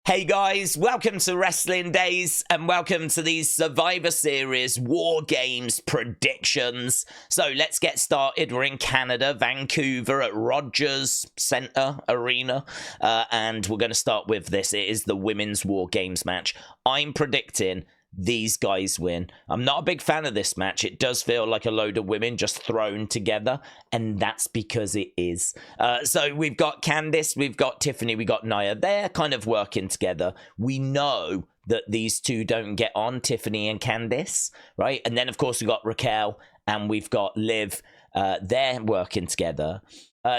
Hey guys, welcome to Wrestling Daze and welcome to these Survivor Series Wargames predictions. So let's get started. We're in Canada, Vancouver at Rogers Centre Arena, and we're going to start with this. It is the Women's Wargames match. I'm predicting these guys win. I'm not a big fan of this match. It does feel like a load of women just thrown together, and that's because it is. So we've got Candice, we've got Tiffany, we've got Nia. They're kind of working together. We know that these two don't get on, Tiffany and Candice, right? And then, of course, we've got Raquel and we've got Liv. They're working together.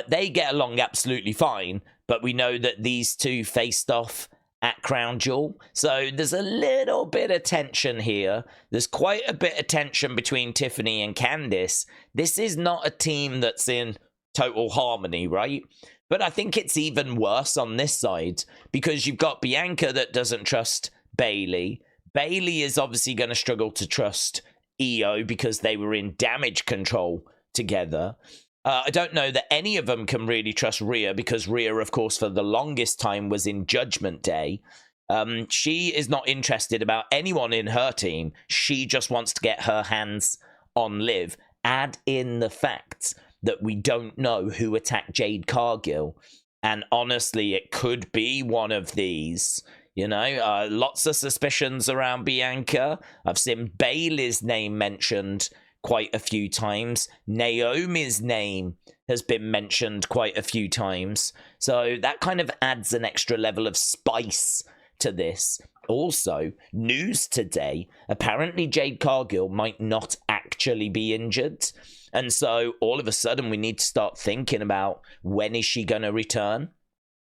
They get along absolutely fine, but we know that these two faced off at Crown Jewel. So there's a little bit of tension here. There's quite a bit of tension between Tiffany and Candice. This is not a team that's in total harmony, right? But I think it's even worse on this side because you've got Bianca that doesn't trust Bayley. Bayley is obviously going to struggle to trust Io because they were in Damage Control together. I don't know that any of them can really trust Rhea because Rhea, of course, for the longest time was in Judgment Day. She is not interested about anyone in her team. She just wants to get her hands on Liv. Add in the fact that we don't know who attacked Jade Cargill. And honestly, it could be one of these. You know, lots of suspicions around Bianca. I've seen Bayley's name mentioned quite a few times. Naomi's name has been mentioned quite a few times. So that kind of adds an extra level of spice to this. Also, news today, apparently Jade Cargill might not actually be injured. And so all of a sudden we need to start thinking about when is she going to return?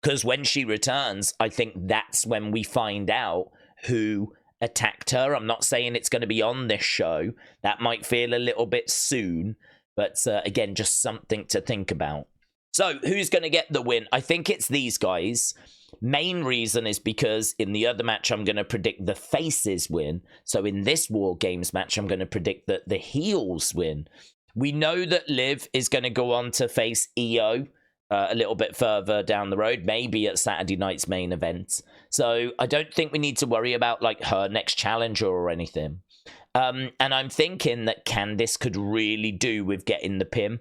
Because when she returns, I think that's when we find out who attacked her. I'm not saying it's going to be on this show. That might feel a little bit soon, but again, just something to think about. So who's going to get the win? I think it's these guys. Main reason is because in the other match, I'm going to predict the faces win. So in this War Games match, I'm going to predict that the heels win. We know that Liv is going to go on to face Io a little bit further down the road, maybe at Saturday night's main event. So I don't think we need to worry about like her next challenger or anything. And I'm thinking that Candice could really do with getting the pin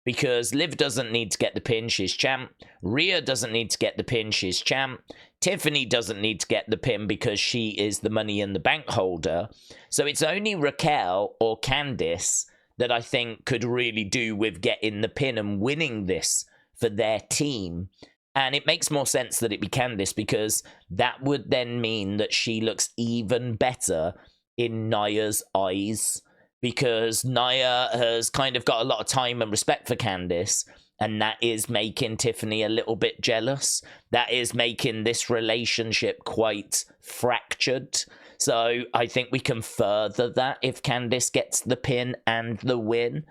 because Liv doesn't need to get the pin, she's champ. Rhea doesn't need to get the pin, she's champ. Tiffany doesn't need to get the pin because she is the Money in the Bank holder. So it's only Raquel or Candice that I think could really do with getting the pin and winning this for their team. And it makes more sense that it be Candice because that would then mean that she looks even better in Nia's eyes because Nia has kind of got a lot of time and respect for Candice, and that is making Tiffany a little bit jealous. That is making this relationship quite fractured. So I think we can further that if Candice gets the pin and the win.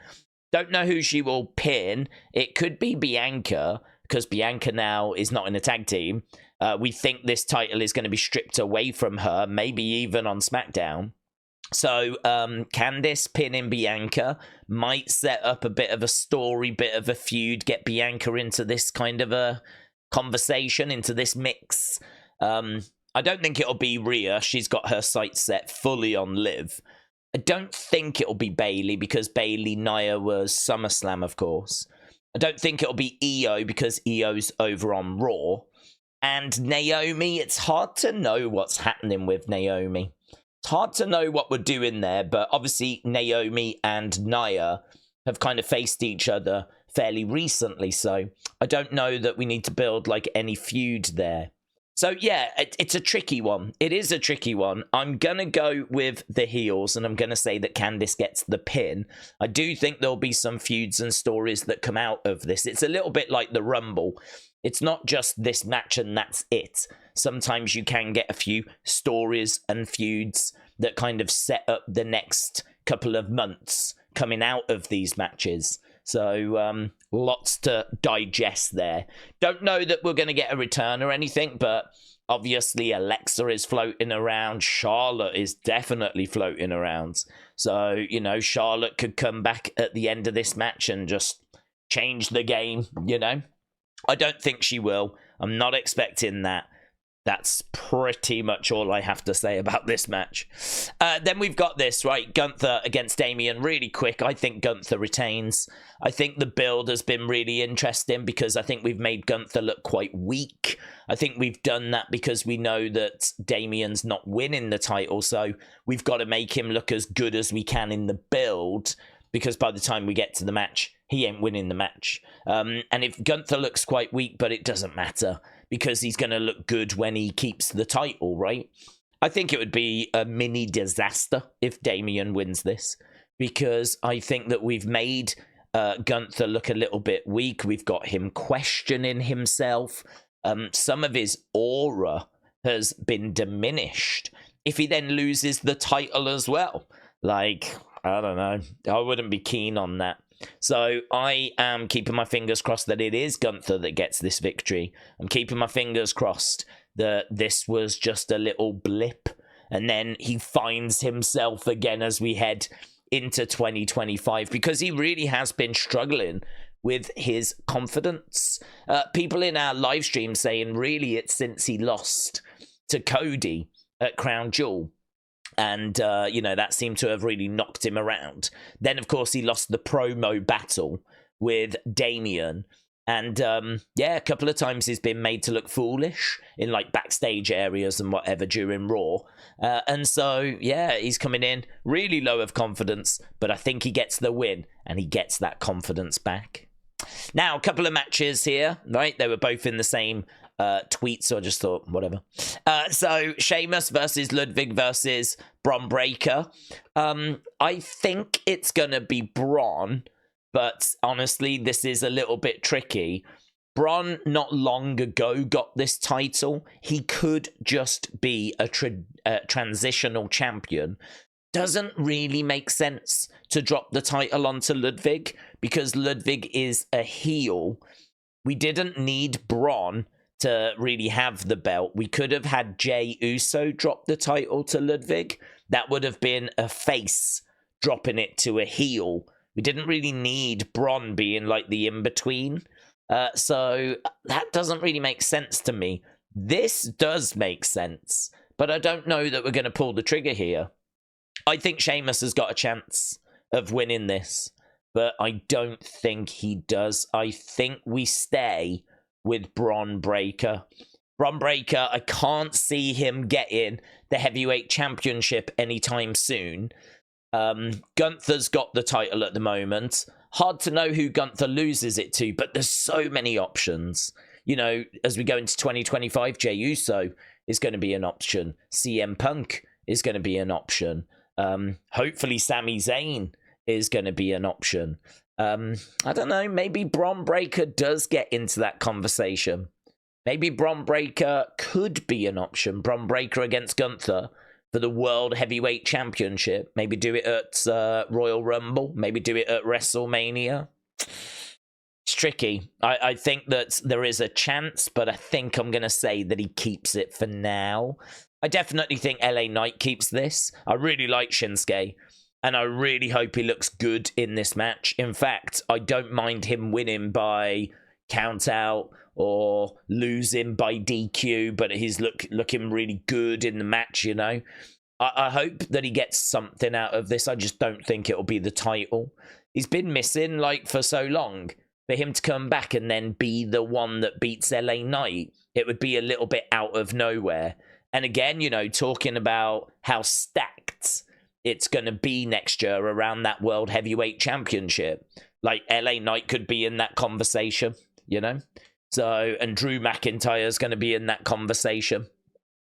Don't know who she will pin. It could be Bianca, because Bianca now is not in a tag team. We think this title is going to be stripped away from her, maybe even on SmackDown. So Candice pinning Bianca might set up a bit of a story, bit of a feud, get Bianca into this kind of a conversation, into this mix. I don't think it'll be Rhea. She's got her sights set fully on Liv. I don't think it'll be Bayley because Bayley Nia was SummerSlam, of course. I don't think it'll be Io because Io's over on Raw. And Naomi, it's hard to know what's happening with Naomi. It's hard to know what we're doing there, but obviously Naomi and Nia have kind of faced each other fairly recently, so I don't know that we need to build like any feud there. So, yeah, it's a tricky one. It is a tricky one. I'm going to go with the heels, and I'm going to say that Candice gets the pin. I do think there'll be some feuds and stories that come out of this. It's a little bit like the Rumble. It's not just this match and that's it. Sometimes you can get a few stories and feuds that kind of set up the next couple of months coming out of these matches. So lots to digest there. Don't know that we're going to get a return or anything, but obviously Alexa is floating around. Charlotte is definitely floating around. So, you know, Charlotte could come back at the end of this match and just change the game, you know. I don't think she will. I'm not expecting that. That's pretty much all I have to say about this match. Then we've got this, right? Gunther against Damian, really quick. I think Gunther retains. I think the build has been really interesting because I think we've made Gunther look quite weak. I think we've done that because we know that Damian's not winning the title, so we've got to make him look as good as we can in the build, because by the time we get to the match, he ain't winning the match. And if Gunther looks quite weak, but it doesn't matter, because he's going to look good when he keeps the title, right? I think it would be a mini disaster if Damian wins this, because I think that we've made Gunther look a little bit weak. We've got him questioning himself. Some of his aura has been diminished. If he then loses the title as well, like, I don't know. I wouldn't be keen on that. So I am keeping my fingers crossed that it is Gunther that gets this victory. I'm keeping my fingers crossed that this was just a little blip, and then he finds himself again as we head into 2025, because he really has been struggling with his confidence. People in our live stream saying really it's since he lost to Cody at Crown Jewel. And, you know, that seemed to have really knocked him around. Then, of course, he lost the promo battle with Damian. And, yeah, a couple of times he's been made to look foolish in, like, backstage areas and whatever during Raw. And so, yeah, he's coming in really low of confidence. But I think he gets the win, and he gets that confidence back. Now, a couple of matches here, right? They were both in the same tweet, so I just thought, whatever. So, Sheamus versus Ludwig versus Bron Breakker. I think it's going to be Bron, but honestly, this is a little bit tricky. Bron not long ago got this title. He could just be a transitional champion. Doesn't really make sense to drop the title onto Ludwig, because Ludwig is a heel. We didn't need Bron to really have the belt. We could have had Jey Uso drop the title to Ludwig. That would have been a face dropping it to a heel. We didn't really need Bron being like the in-between. So that doesn't really make sense to me. This does make sense, but I don't know that we're going to pull the trigger here. I think Sheamus has got a chance of winning this, but I don't think he does. I think we stay with Bron Breakker. Bron Breakker, I can't see him getting the heavyweight championship anytime soon. Gunther's got the title at the moment. Hard to know who Gunther loses it to, but there's so many options. You know, as we go into 2025, Jey Uso is going to be an option. CM Punk is going to be an option. Hopefully Sami Zayn is going to be an option. I don't know, maybe Bron Breakker does get into that conversation. Maybe Bron Breakker could be an option. Bron Breakker against Gunther for the World Heavyweight Championship. Maybe do it at Royal Rumble. Maybe do it at WrestleMania. It's tricky. I think that there is a chance, but I think I'm going to say that he keeps it for now. I definitely think LA Knight keeps this. I really like Shinsuke, and I really hope he looks good in this match. In fact, I don't mind him winning by count out or losing by DQ, but he's looking really good in the match, you know. I hope that he gets something out of this. I just don't think it'll be the title. He's been missing, like, for so long. For him to come back and then be the one that beats LA Knight, it would be a little bit out of nowhere. And again, you know, talking about how stacked it's going to be next year around that World Heavyweight Championship. Like, LA Knight could be in that conversation, you know? So, and Drew McIntyre is going to be in that conversation.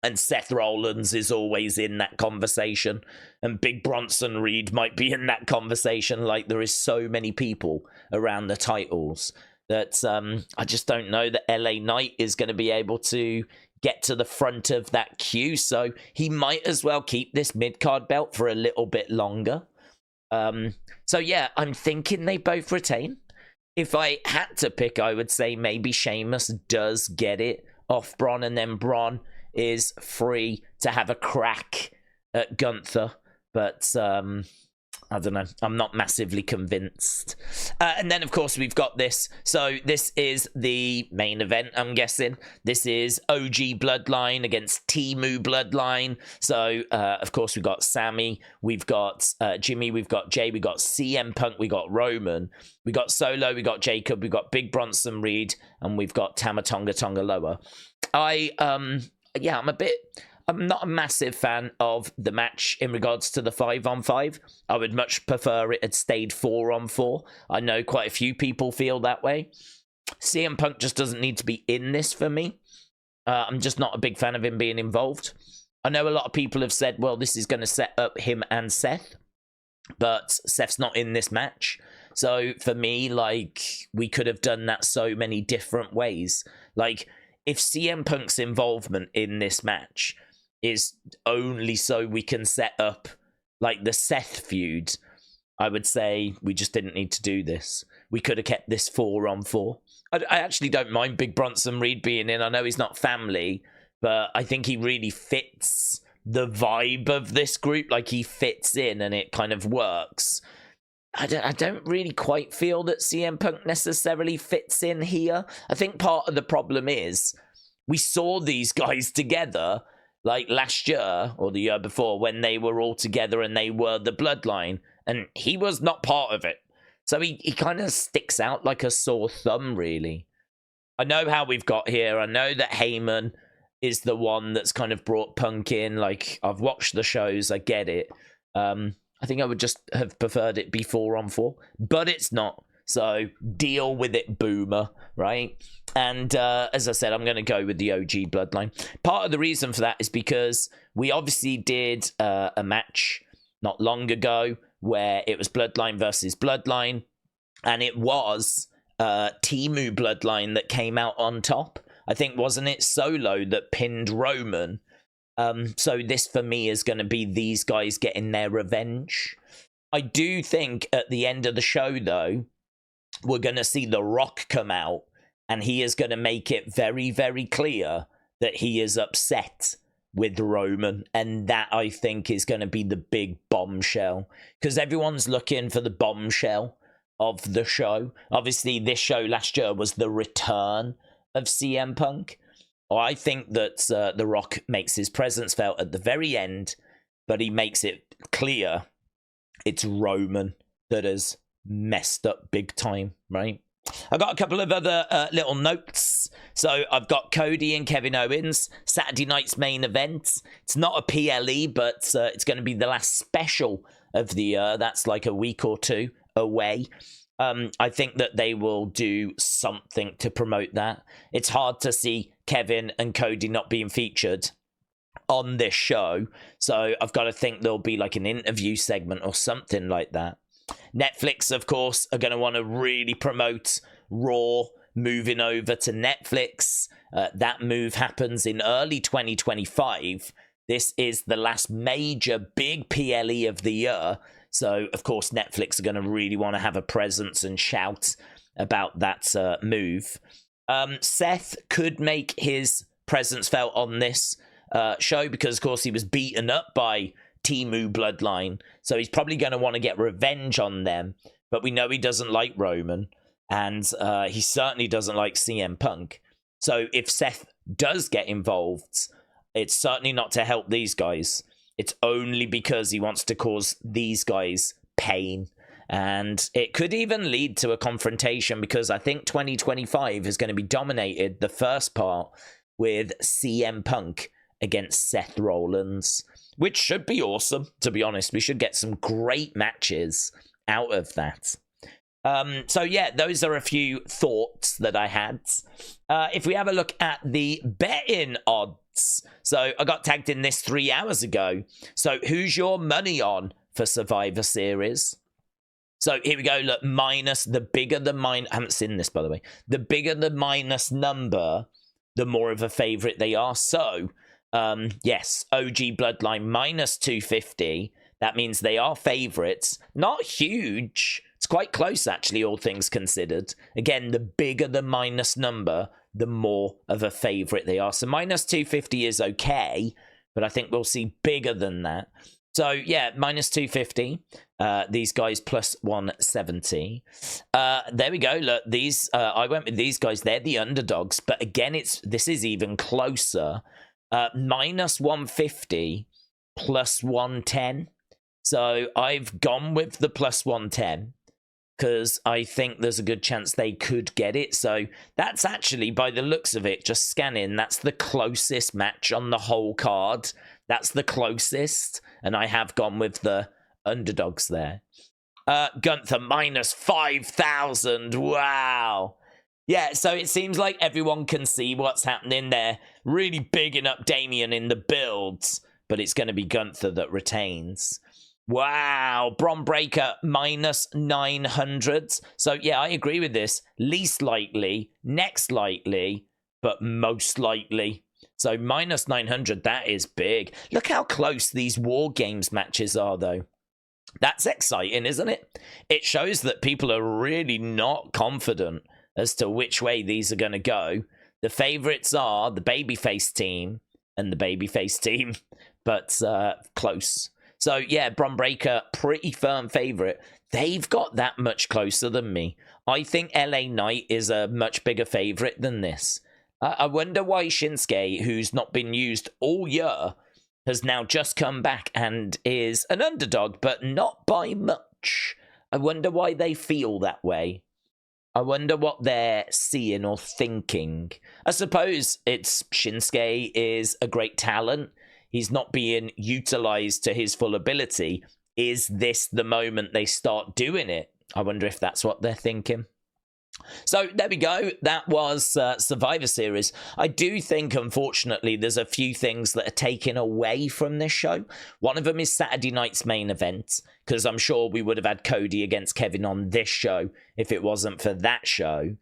And Seth Rollins is always in that conversation. And Big Bronson Reed might be in that conversation. Like, there is so many people around the titles that I just don't know that LA Knight is going to be able to get to the front of that queue. So he might as well keep this mid-card belt for a little bit longer. So yeah, I'm thinking they both retain. If I had to pick, I would say maybe Sheamus does get it off Bron, and then Bron is free to have a crack at Gunther. But I I don't know. I'm not massively convinced. And then, of course, we've got this. So this is the main event, I'm guessing. This is OG Bloodline against Timu Bloodline. So, of course, we've got Sammy, we've got Jimmy, we've got Jay, we've got CM Punk, we've got Roman, we've got Solo, we've got Jacob, we've got Big Bronson Reed, and we've got Tama Tonga Tonga Loa. I'm not a massive fan of the match in regards to the 5-on-5. I would much prefer it had stayed 4-on-4. I know quite a few people feel that way. CM Punk just doesn't need to be in this for me. I'm just not a big fan of him being involved. I know a lot of people have said, well, this is going to set up him and Seth, but Seth's not in this match. So for me, like, we could have done that so many different ways. Like, if CM Punk's involvement in this match is only so we can set up, like, the Seth feud, I would say we just didn't need to do this. We could have kept this 4-on-4. I actually don't mind Big Bronson Reed being in. I know he's not family, but I think he really fits the vibe of this group. Like, he fits in and it kind of works. I don't really quite feel that CM Punk necessarily fits in here. I think part of the problem is we saw these guys together, like last year or the year before, when they were all together and they were the Bloodline, and he was not part of it. So he kind of sticks out like a sore thumb, really. I know how we've got here. I know that Heyman is the one that's kind of brought Punk in. Like, I've watched the shows, I get it. I think I would just have preferred it be 4-on-4, but it's not. So deal with it, Boomer, right? And as I said, I'm going to go with the OG Bloodline. Part of the reason for that is because we obviously did a match not long ago where it was Bloodline versus Bloodline, and it was Timu Bloodline that came out on top. I think, wasn't it Solo that pinned Roman? So this for me is going to be these guys getting their revenge. I do think at the end of the show, though, we're going to see The Rock come out, and he is going to make it very, very clear that he is upset with Roman, and that, I think, is going to be the big bombshell, because everyone's looking for the bombshell of the show. Obviously, this show last year was the return of CM Punk. I think that The Rock makes his presence felt at the very end, but he makes it clear it's Roman that has messed up big time, right? I got a couple of other little notes. So I've got Cody and Kevin Owens, Saturday night's main event. It's not a PLE, but it's going to be the last special of the year. That's like a week or two away. I think that they will do something to promote that. It's hard to see Kevin and Cody not being featured on this show. So I've got to think there'll be like an interview segment or something like that. Netflix, of course, are going to want to really promote Raw moving over to Netflix. That move happens in early 2025. This is the last major big PLE of the year. So, of course, Netflix are going to really want to have a presence and shout about that move. Seth could make his presence felt on this show because, of course, he was beaten up by Timu Bloodline. So he's probably going to want to get revenge on them. But we know he doesn't like Roman. And he certainly doesn't like CM Punk. So if Seth does get involved, it's certainly not to help these guys. It's only because he wants to cause these guys pain. And it could even lead to a confrontation because I think 2025 is going to be dominated, the first part, with CM Punk against Seth Rollins, which should be awesome, to be honest. We should get some great matches out of that. So yeah, those are a few thoughts that I had. If we have a look at the betting odds. So I got tagged in this 3 hours ago. So who's your money on for Survivor Series? So here we go. Look, minus, the bigger the minus, I haven't seen this, by the way. The bigger the minus number, the more of a favorite they are. So, yes, OG Bloodline minus 250. That means they are favorites. Not huge. It's quite close, actually, all things considered. Again, the bigger the minus number, the more of a favorite they are. So minus 250 is okay, but I think we'll see bigger than that. So, yeah, minus 250. These guys plus 170. There we go. Look, these I went with these guys. They're the underdogs. But again, this is even closer. Minus 150 plus 110. So I've gone with the plus 110 because I think there's a good chance they could get it. So that's actually, by the looks of it, just scanning, that's the closest match on the whole card. That's the closest. And I have gone with the underdogs there. Gunther minus 5,000. Wow. Yeah, so it seems like everyone can see what's happening there. Really bigging up Damian in the builds, but it's going to be Gunther that retains. Wow, Bron Breakker minus 900. So yeah, I agree with this. Least likely, next likely, but most likely. So minus 900, that is big. Look how close these War Games matches are, though. That's exciting, isn't it? It shows that people are really not confident as to which way these are going to go. The favorites are the babyface team and the babyface team, but close. So, yeah, Bron Breakker, pretty firm favorite. They've got that much closer than me. I think LA Knight is a much bigger favorite than this. I wonder why Shinsuke, who's not been used all year, has now just come back and is an underdog, but not by much. I wonder why they feel that way. I wonder what they're seeing or thinking. I suppose it's Shinsuke is a great talent. He's not being utilized to his full ability. Is this the moment they start doing it? I wonder if that's what they're thinking. So there we go. That was Survivor Series. I do think, unfortunately, there's a few things that are taken away from this show. One of them is Saturday night's main event, because I'm sure we would have had Cody against Kevin on this show if it wasn't for that show.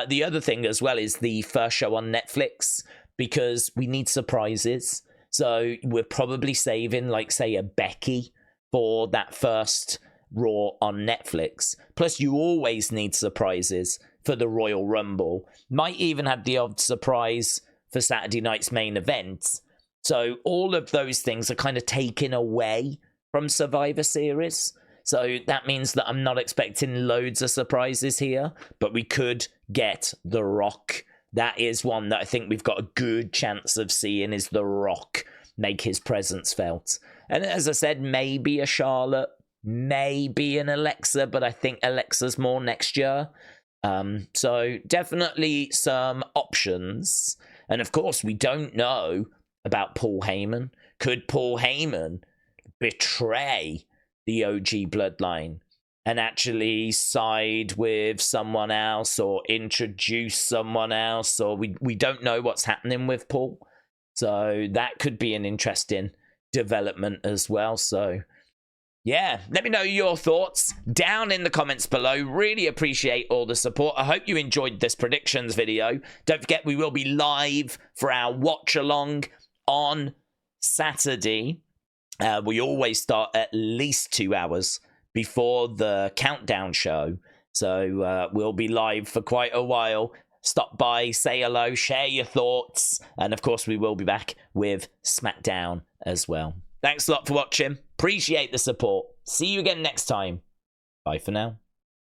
The other thing as well is the first show on Netflix, because we need surprises. So we're probably saving, like, say, a Becky for that first Raw on Netflix. Plus, you always need surprises for the Royal Rumble. Might even have the odd surprise for Saturday night's main event. So all of those things are kind of taken away from Survivor Series. So that means that I'm not expecting loads of surprises here, but we could get The Rock. That is one that I think we've got a good chance of seeing, is The Rock make his presence felt. And as I said, maybe a Charlotte, maybe an Alexa, but I think Alexa's more next year. So definitely some options. And of course, we don't know about Paul Heyman. Could Paul Heyman betray the OG bloodline and actually side with someone else or introduce someone else? Or we don't know what's happening with Paul. So that could be an interesting development as well. So yeah, let me know your thoughts down in the comments below. Really appreciate all the support. I hope you enjoyed this predictions video. Don't forget, we will be live for our watch along on Saturday. We always start at least 2 hours before the countdown show. So we'll be live for quite a while. Stop by, say hello, share your thoughts. And of course, we will be back with SmackDown as well. Thanks a lot for watching. Appreciate the support. See you again next time. Bye for now.